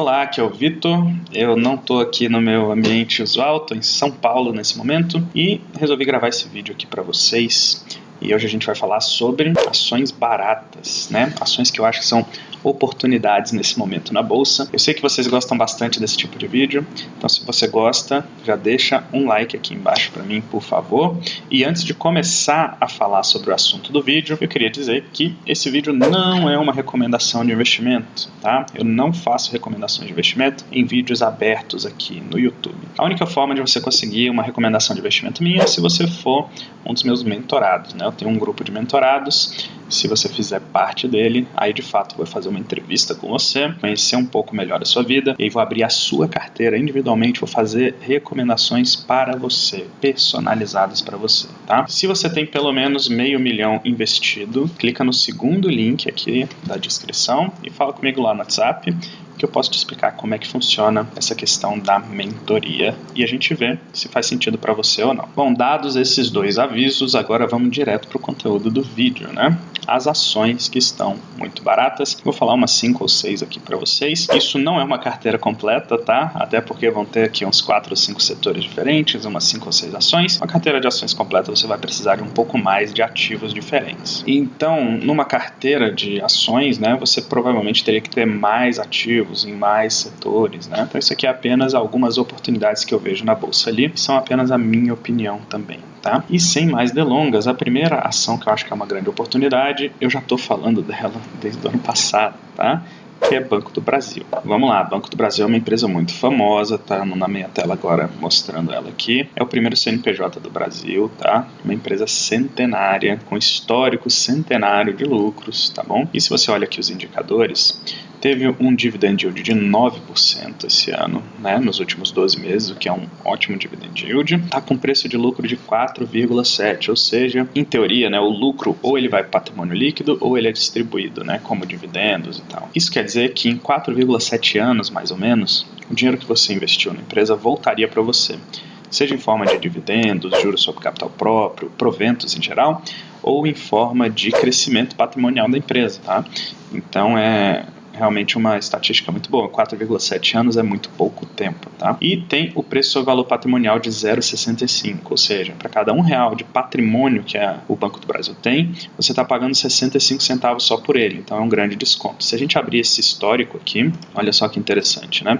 Olá, aqui é o Vitor. Eu não estou aqui no meu ambiente usual, estou em São Paulo nesse momento e resolvi gravar esse vídeo aqui para vocês. E hoje a gente vai falar sobre ações baratas, né? Ações que eu acho que são oportunidades nesse momento na bolsa. Eu sei que vocês gostam bastante desse tipo de vídeo, então se você gosta, já deixa um like aqui embaixo para mim, por favor. E antes de começar a falar sobre o assunto do vídeo, eu queria dizer que esse vídeo não é uma recomendação de investimento, tá? Eu não faço recomendações de investimento em vídeos abertos aqui no YouTube. A única forma de você conseguir uma recomendação de investimento minha é se você for um dos meus mentorados, né? Eu tenho um grupo de mentorados. Se você fizer parte dele, aí de fato vou fazer uma entrevista com você, conhecer um pouco melhor a sua vida, e aí vou abrir a sua carteira individualmente, vou fazer recomendações para você, personalizadas para você, tá? Se você tem pelo menos R$500 mil investido, clica no segundo link aqui da descrição e fala comigo lá no WhatsApp, que eu posso te explicar como é que funciona essa questão da mentoria e a gente vê se faz sentido para você ou não. Bom, dados esses dois avisos, agora vamos direto para o conteúdo do vídeo, né? As ações que estão muito baratas. Vou falar umas 5 ou 6 aqui para vocês. Isso não é uma carteira completa, tá? Até porque vão ter aqui uns 4 ou 5 setores diferentes, umas 5 ou 6 ações. Uma carteira de ações completa você vai precisar de um pouco mais de ativos diferentes. Então, numa carteira de ações, né, você provavelmente teria que ter mais ativos em mais setores, né? Então isso aqui é apenas algumas oportunidades que eu vejo na bolsa ali, que são apenas a minha opinião também, tá? E sem mais delongas, a primeira ação que eu acho que é uma grande oportunidade, eu já estou falando dela desde o ano passado, tá? Que é Banco do Brasil. Vamos lá, Banco do Brasil é uma empresa muito famosa, tá na minha tela agora mostrando ela aqui. É o primeiro CNPJ do Brasil, tá? Uma empresa centenária, com histórico centenário de lucros, tá bom? E se você olha aqui os indicadores, teve um dividend yield de 9% esse ano, né, nos últimos 12 meses, o que é um ótimo dividend yield. Está com preço de lucro de 4,7, ou seja, em teoria, né, o lucro ou ele vai para patrimônio líquido ou ele é distribuído, né, como dividendos e tal. Isso quer dizer que em 4,7 anos, mais ou menos, o dinheiro que você investiu na empresa voltaria para você, seja em forma de dividendos, juros sobre capital próprio, proventos em geral, ou em forma de crescimento patrimonial da empresa, tá? Então é realmente uma estatística muito boa. 4,7 anos é muito pouco tempo, tá? E tem o preço sobre valor patrimonial de 0,65, ou seja, para cada R$1 de patrimônio que o Banco do Brasil tem, você está pagando 65 centavos só por ele, então é um grande desconto. Se a gente abrir esse histórico aqui, olha só que interessante, né?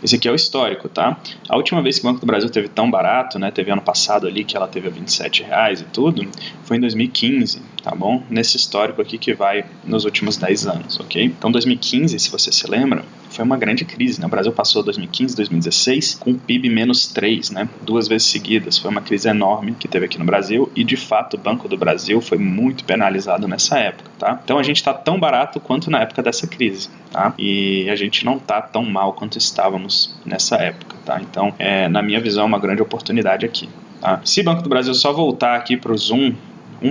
Esse aqui é o histórico, tá? A última vez que o Banco do Brasil teve tão barato, né, teve ano passado ali que ela teve a R$27 e tudo, foi em 2015, tá bom? Nesse histórico aqui que vai nos últimos 10 anos, ok? Então 2015, se você se lembra, foi uma grande crise, né? O Brasil passou 2015, 2016 com PIB menos 3, né? 2 vezes seguidas. Foi uma crise enorme que teve aqui no Brasil e, de fato, o Banco do Brasil foi muito penalizado nessa época, tá? Então a gente está tão barato quanto na época dessa crise, tá? E a gente não está tão mal quanto estávamos nessa época, tá? Então, na minha visão, é uma grande oportunidade aqui, tá? Se o Banco do Brasil só voltar aqui para os 1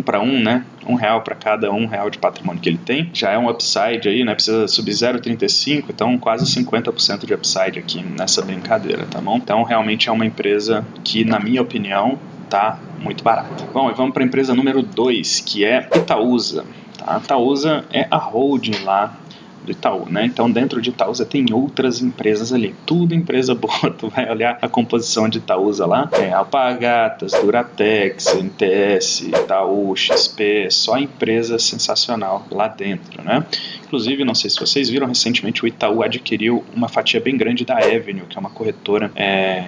para 1, né? R$1 para cada R$1 de patrimônio que ele tem, já é um upside aí, né? Precisa subir 0,35, então quase 50% de upside aqui nessa brincadeira, tá bom? Então realmente é uma empresa que, na minha opinião, tá muito barata. Bom, e vamos para a empresa número 2, que é Itaúsa, tá? Itaúsa é a holding lá do Itaú, né? Então dentro de Itaúsa tem outras empresas ali, tudo empresa boa. Tu vai olhar a composição de Itaúsa lá, Alpargatas, Duratex, NTS, Itaú, XP, só empresa sensacional lá dentro, né? Inclusive, não sei se vocês viram, recentemente o Itaú adquiriu uma fatia bem grande da Avenue, que é uma corretora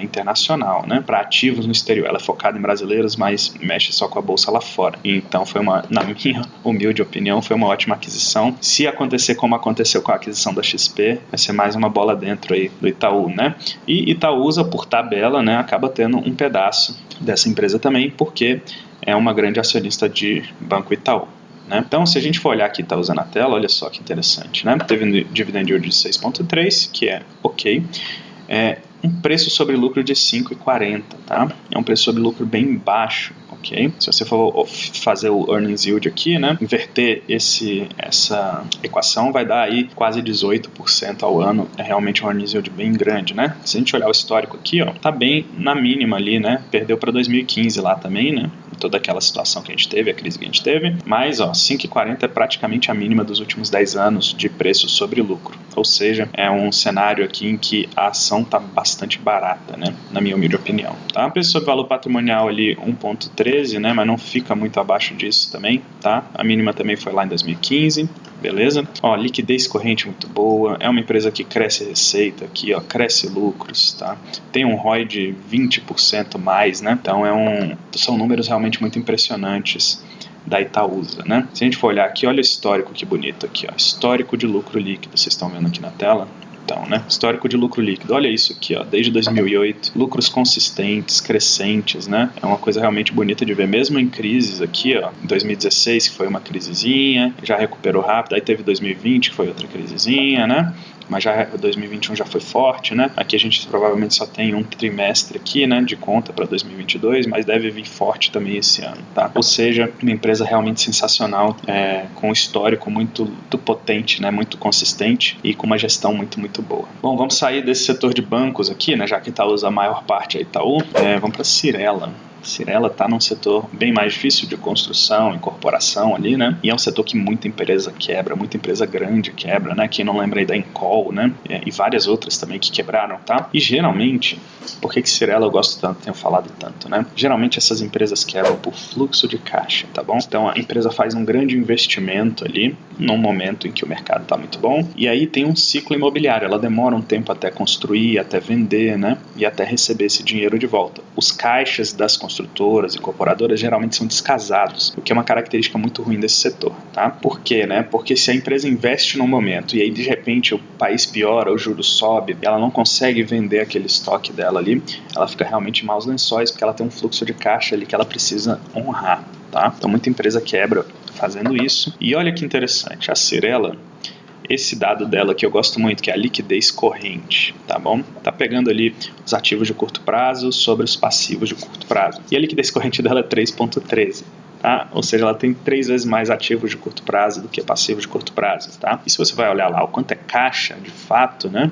internacional, né? Para ativos no exterior. Ela é focada em brasileiros, mas mexe só com a bolsa lá fora. Então na minha humilde opinião, foi uma ótima aquisição. Se acontecer como aconteceu com a aquisição da XP, vai ser mais uma bola dentro aí do Itaú, né? E Itaúsa, por tabela, né, acaba tendo um pedaço dessa empresa também, porque é uma grande acionista de Banco Itaú, né? Então, se a gente for olhar aqui, Itaúsa na tela, olha só que interessante, né? Teve um dividend yield de 6,3, que é ok. Um preço sobre lucro de 5,40, tá? É um preço sobre lucro bem baixo, ok? Se você for fazer o earnings yield aqui, né, inverter essa equação, vai dar aí quase 18% ao ano. É realmente um earnings yield bem grande, né? Se a gente olhar o histórico aqui, ó, tá bem na mínima ali, né? Perdeu para 2015 lá também, né? toda aquela situação que a gente teve, a crise que a gente teve, mas 5,40 é praticamente a mínima dos últimos 10 anos de preço sobre lucro, ou seja, é um cenário aqui em que a ação está bastante barata, né, na minha humilde opinião. Tá? Preço sobre valor patrimonial ali 1,13, né, mas não fica muito abaixo disso também, tá? A mínima também foi lá em 2015. Beleza? Liquidez corrente muito boa, é uma empresa que cresce receita aqui, cresce lucros, tá? Tem um ROI de 20% mais, né? Então são números realmente muito impressionantes da Itaúsa, né? Se a gente for olhar aqui, olha o histórico que bonito aqui, histórico de lucro líquido, vocês estão vendo aqui na tela? Então, né? Histórico de lucro líquido, olha isso aqui, desde 2008, lucros consistentes, crescentes, né? É uma coisa realmente bonita de ver, mesmo em crises aqui, em 2016, que foi uma crisezinha, já recuperou rápido, aí teve 2020, que foi outra crisezinha, né? Mas já 2021 já foi forte, né? Aqui a gente provavelmente só tem um trimestre aqui, né, de conta para 2022, mas deve vir forte também esse ano, tá? Ou seja, uma empresa realmente sensacional, com um histórico muito potente, né, muito consistente e com uma gestão muito, muito boa. Bom, vamos sair desse setor de bancos aqui, né, já que Itaú usa a maior parte é Itaú, vamos para Cyrela. Cyrela está num setor bem mais difícil de construção, incorporação ali, né? E é um setor que muita empresa quebra, muita empresa grande quebra, né? Quem não lembra aí da Encol, né? E várias outras também que quebraram, tá? E geralmente, por que Cyrela eu gosto tanto, tenho falado tanto, né? Geralmente essas empresas quebram por fluxo de caixa, tá bom? Então a empresa faz um grande investimento ali, num momento em que o mercado está muito bom, e aí tem um ciclo imobiliário, ela demora um tempo até construir, até vender, né? E até receber esse dinheiro de volta. Os caixas das construtoras e incorporadoras geralmente são descasados, o que é uma característica muito ruim desse setor, tá? Por quê, né? Porque se a empresa investe num momento e aí de repente o país piora, o juro sobe, e ela não consegue vender aquele estoque dela ali, ela fica realmente em maus lençóis, porque ela tem um fluxo de caixa ali que ela precisa honrar, tá? Então muita empresa quebra fazendo isso. E olha que interessante, a Cyrela, esse dado dela que eu gosto muito, que é a liquidez corrente, tá bom? Tá pegando ali os ativos de curto prazo sobre os passivos de curto prazo. E a liquidez corrente dela é 3,13. Tá? Ou seja, ela tem 3 vezes mais ativos de curto prazo do que passivos de curto prazo, tá? E se você vai olhar lá o quanto é caixa, de fato, né?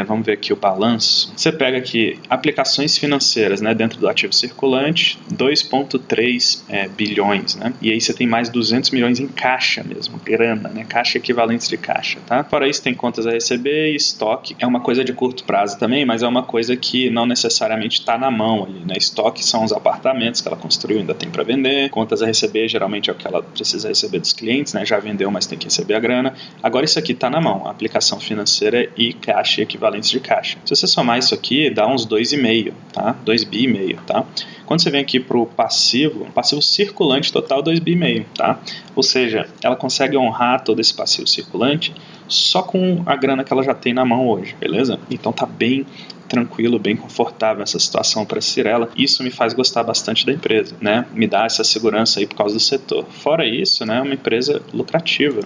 Vamos ver aqui o balanço. Você pega aqui aplicações financeiras, né? Dentro do ativo circulante, 2,3 bilhões, né? E aí você tem mais 200 milhões em caixa mesmo, grana, né? Caixa equivalentes de caixa, tá? Fora isso, tem contas a receber e estoque. É uma coisa de curto prazo também, mas é uma coisa que não necessariamente está na mão ali, né? Estoque são os apartamentos que ela construiu, ainda tem para vender. Contas a receber geralmente é o que ela precisa receber dos clientes, né? Já vendeu, mas tem que receber a grana. Agora isso aqui está na mão, aplicação financeira e caixa equivalentes de caixa. Se você somar isso aqui, dá uns 2,5, tá? 2,5 bi, tá? Quando você vem aqui para o passivo circulante total 2,5 bi, tá? Ou seja, ela consegue honrar todo esse passivo circulante só com a grana que ela já tem na mão hoje, beleza? Então tá bem tranquilo, bem confortável essa situação para a Cyrela. Isso me faz gostar bastante da empresa, né? Me dá essa segurança aí por causa do setor. Fora isso, né, é uma empresa lucrativa.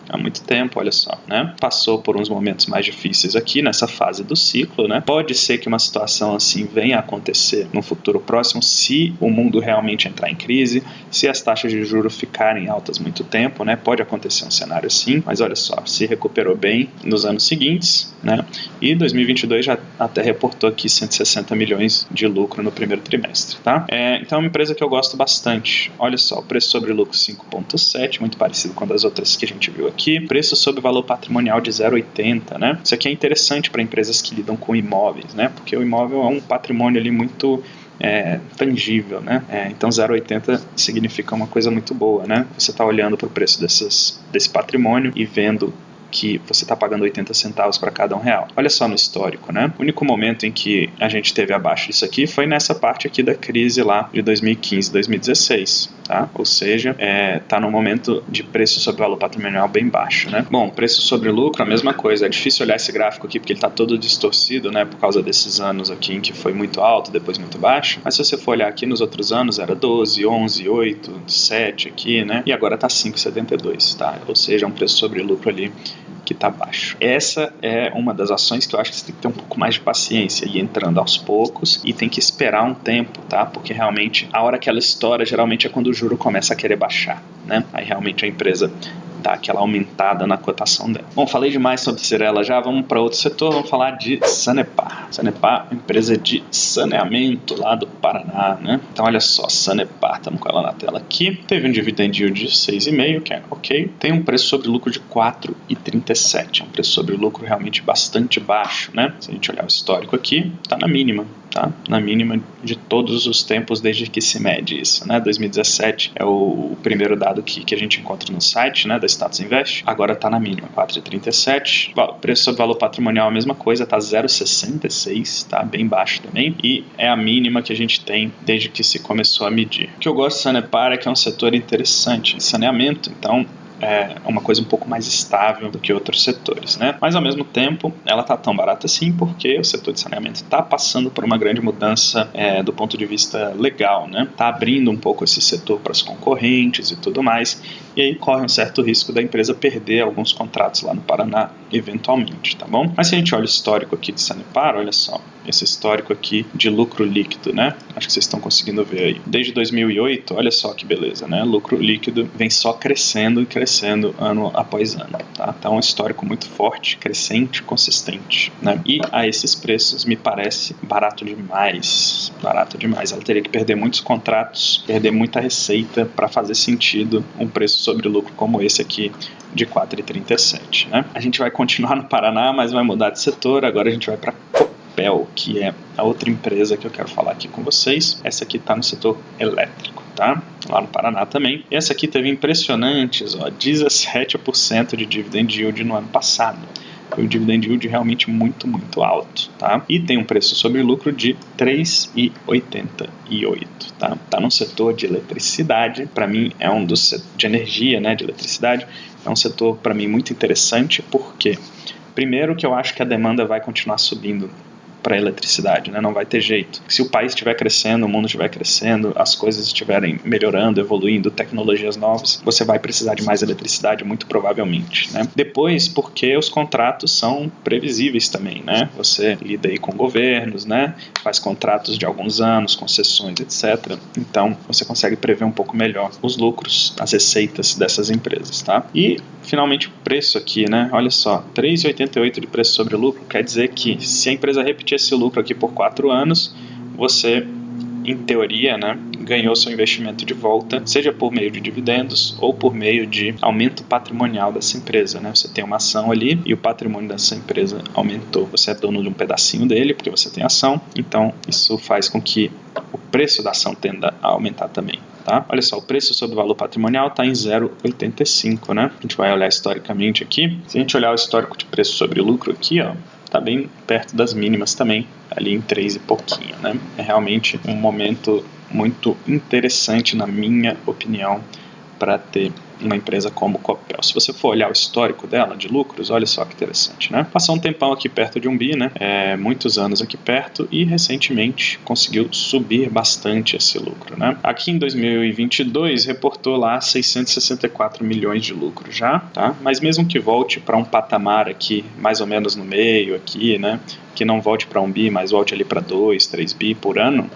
Há muito tempo, olha só, né? Passou por uns momentos mais difíceis aqui nessa fase do ciclo, né? Pode ser que uma situação assim venha a acontecer no futuro próximo se o mundo realmente entrar em crise, se as taxas de juros ficarem altas muito tempo, né? Pode acontecer um cenário assim, mas olha só, se recuperou bem nos anos seguintes, né? E 2022 já até reportou aqui 160 milhões de lucro no primeiro trimestre, tá? Então é uma empresa que eu gosto bastante. Olha só, o preço sobre lucro 5,7, muito parecido com as outras que a gente viu aqui. Preço sobre valor patrimonial de 0,80, né? Isso aqui é interessante para empresas que lidam com imóveis, né? Porque o imóvel é um patrimônio ali muito tangível, né? Então 0,80 significa uma coisa muito boa, né? Você está olhando para o preço desse patrimônio e vendo que você está pagando 80 centavos para cada R$1. Olha só no histórico, né? O único momento em que a gente teve abaixo disso aqui foi nessa parte aqui da crise lá de 2015, 2016, tá? Ou seja, está num momento de preço sobre valor patrimonial bem baixo, né? Bom, preço sobre lucro, a mesma coisa. É difícil olhar esse gráfico aqui porque ele está todo distorcido, né? Por causa desses anos aqui em que foi muito alto, depois muito baixo. Mas se você for olhar aqui nos outros anos, era 12, 11, 8, 7 aqui, né? E agora está 5,72, tá? Ou seja, um preço sobre lucro ali que está baixo. Essa é uma das ações que eu acho que você tem que ter um pouco mais de paciência e ir entrando aos poucos e tem que esperar um tempo, tá? Porque realmente a hora que ela estoura geralmente é quando o juro começa a querer baixar, né? Aí realmente a empresa dar aquela aumentada na cotação dela. Bom, falei demais sobre Cyrela já, vamos para outro setor, vamos falar de Sanepar. Sanepar, empresa de saneamento lá do Paraná, né? Então olha só, Sanepar, estamos com ela na tela aqui, teve um dividend yield de 6,5, que é ok, tem um preço sobre lucro de 4,37, é um preço sobre lucro realmente bastante baixo, né? Se a gente olhar o histórico aqui, está na mínima. Tá? Na mínima de todos os tempos desde que se mede isso, né? 2017 é o primeiro dado que a gente encontra no site, né, da Status Invest. Agora está na mínima, 4,37. Preço sobre valor patrimonial a mesma coisa, está 0,66, tá bem baixo também. E é a mínima que a gente tem desde que se começou a medir. O que eu gosto de Sanepar é que é um setor interessante, saneamento, então é uma coisa um pouco mais estável do que outros setores, né? Mas ao mesmo tempo ela está tão barata assim porque o setor de saneamento está passando por uma grande mudança do ponto de vista legal, né? Está abrindo um pouco esse setor para as concorrentes e tudo mais, e aí corre um certo risco da empresa perder alguns contratos lá no Paraná eventualmente, tá bom? Mas se a gente olha o histórico aqui de Sanepar, olha só, esse histórico aqui de lucro líquido, né? Acho que vocês estão conseguindo ver aí. Desde 2008, olha só que beleza, né? Lucro líquido vem só crescendo e crescendo ano após ano, tá? Então é um histórico muito forte, crescente, consistente, né? E a esses preços me parece barato demais, barato demais. Ela teria que perder muitos contratos, perder muita receita para fazer sentido um preço sobre lucro como esse aqui de 4,37, né? A gente vai continuar no Paraná, mas vai mudar de setor. Agora a gente vai para Copel, que é a outra empresa que eu quero falar aqui com vocês. Essa aqui está no setor elétrico, tá? Lá no Paraná também. E essa aqui teve impressionantes, 17% de dividend yield no ano passado. Foi um dividend yield realmente muito, muito alto, tá? E tem um preço sobre lucro de 3,88, tá? Tá no setor de eletricidade, para mim é um dos de energia, né, de eletricidade, é um setor para mim muito interessante, porque primeiro que eu acho que a demanda vai continuar subindo para a eletricidade, né? Não vai ter jeito. Se o país estiver crescendo, o mundo estiver crescendo, as coisas estiverem melhorando, evoluindo, tecnologias novas, você vai precisar de mais eletricidade, muito provavelmente, né? Depois, porque os contratos são previsíveis também, né? Você lida aí com governos, né? Faz contratos de alguns anos, concessões, etc. Então, você consegue prever um pouco melhor os lucros, as receitas dessas empresas, tá? E, finalmente, o preço aqui, né? Olha só, 3,88 de preço sobre lucro quer dizer que se a empresa repetir esse lucro aqui por 4 anos, você, em teoria, né, ganhou seu investimento de volta, seja por meio de dividendos ou por meio de aumento patrimonial dessa empresa, né? Você tem uma ação ali e o patrimônio dessa empresa aumentou. Você é dono de um pedacinho dele porque você tem ação, então isso faz com que o preço da ação tenda a aumentar também. Tá? Olha só, o preço sobre o valor patrimonial está em 0,85, né? A gente vai olhar historicamente aqui. Se a gente olhar o histórico de preço sobre lucro aqui, ó, está bem perto das mínimas também, ali em 3 e pouquinho, né? É realmente um momento muito interessante, na minha opinião, para ter uma empresa como Copel. Se você for olhar o histórico dela de lucros, olha só que interessante, né? Passou um tempão aqui perto de 1 bi, né? Muitos anos aqui perto e recentemente conseguiu subir bastante esse lucro, né? Aqui em 2022 reportou lá 664 milhões de lucro já, tá? Mas mesmo que volte para um patamar aqui, mais ou menos no meio aqui, né? Que não volte para 1 bi, mas volte ali para 2, 3 bi por ano,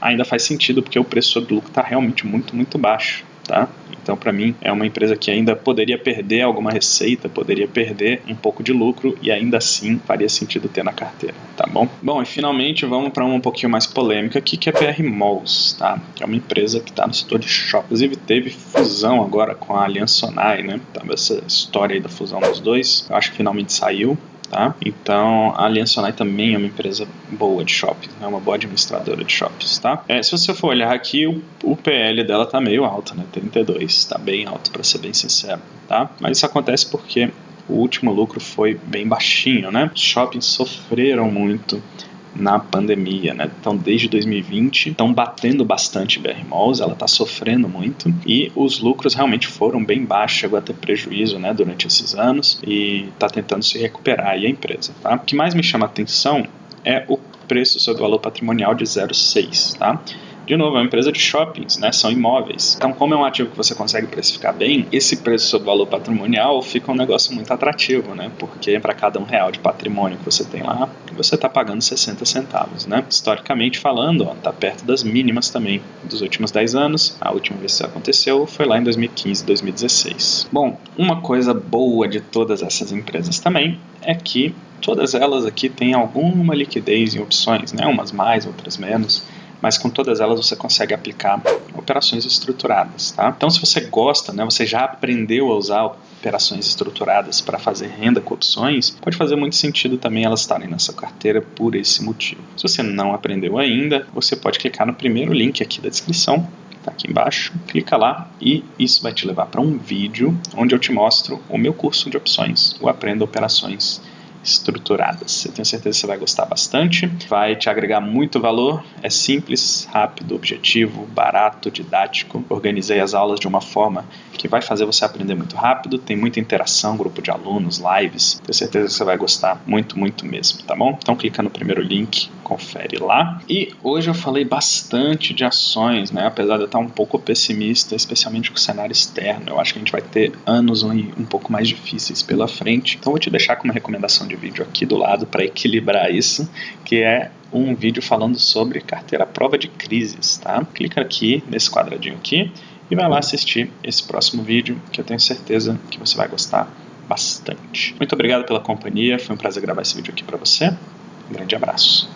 ainda faz sentido porque o preço sobre lucro está realmente muito, muito baixo, tá? Então, para mim, é uma empresa que ainda poderia perder alguma receita, poderia perder um pouco de lucro e ainda assim faria sentido ter na carteira, tá bom? Bom, e finalmente vamos para uma um pouquinho mais polêmica aqui, que é a BR Malls, tá? Que é uma empresa que está no setor de shopping. Inclusive, teve fusão agora com a Allianz Sonae, né? Então, essa história aí da fusão dos dois, eu acho que finalmente saiu. Tá? Então, a Allianz Sonae também é uma empresa boa de shopping, é uma boa administradora de shoppings, tá? Se você for olhar aqui, o PL dela tá meio alto, né? 32, tá bem alto, para ser bem sincero, tá? Mas isso acontece porque o último lucro foi bem baixinho, né? Os shoppings sofreram muito na pandemia, né? Então, desde 2020, estão batendo bastante BR Malls, ela está sofrendo muito e os lucros realmente foram bem baixos, chegou a ter prejuízo, né, durante esses anos e está tentando se recuperar aí a empresa, tá? O que mais me chama a atenção é o preço sobre o valor patrimonial de 0,6, tá? De novo, é uma empresa de shoppings, né? São imóveis. Então, como é um ativo que você consegue precificar bem, esse preço sobre valor patrimonial fica um negócio muito atrativo, né? Porque para cada R$1 de patrimônio que você tem lá, você está pagando 60 centavos, né? Historicamente falando, está perto das mínimas também dos últimos 10 anos. A última vez que isso aconteceu foi lá em 2015, 2016. Bom, uma coisa boa de todas essas empresas também é que todas elas aqui têm alguma liquidez em opções, né? Umas mais, outras menos, mas com todas elas você consegue aplicar operações estruturadas, tá? Então, se você gosta, né, você já aprendeu a usar operações estruturadas para fazer renda com opções, pode fazer muito sentido também elas estarem nessa carteira por esse motivo. Se você não aprendeu ainda, você pode clicar no primeiro link aqui da descrição, tá aqui embaixo, clica lá e isso vai te levar para um vídeo onde eu te mostro o meu curso de opções, o Aprenda Operações Estruturadas. Eu tenho certeza que você vai gostar bastante, vai te agregar muito valor, é simples, rápido, objetivo, barato, didático. Organizei as aulas de uma forma que vai fazer você aprender muito rápido, tem muita interação, grupo de alunos, lives, tenho certeza que você vai gostar muito, muito mesmo, tá bom? Então clica no primeiro link, confere lá. E hoje eu falei bastante de ações, né? Apesar de eu estar um pouco pessimista, especialmente com o cenário externo, eu acho que a gente vai ter anos um pouco mais difíceis pela frente, então vou te deixar com uma recomendação de vídeo aqui do lado para equilibrar isso, que é um vídeo falando sobre carteira à prova de crises, tá? Clica aqui nesse quadradinho aqui e vai lá assistir esse próximo vídeo, que eu tenho certeza que você vai gostar bastante. Muito obrigado pela companhia, foi um prazer gravar esse vídeo aqui para você. Um grande abraço.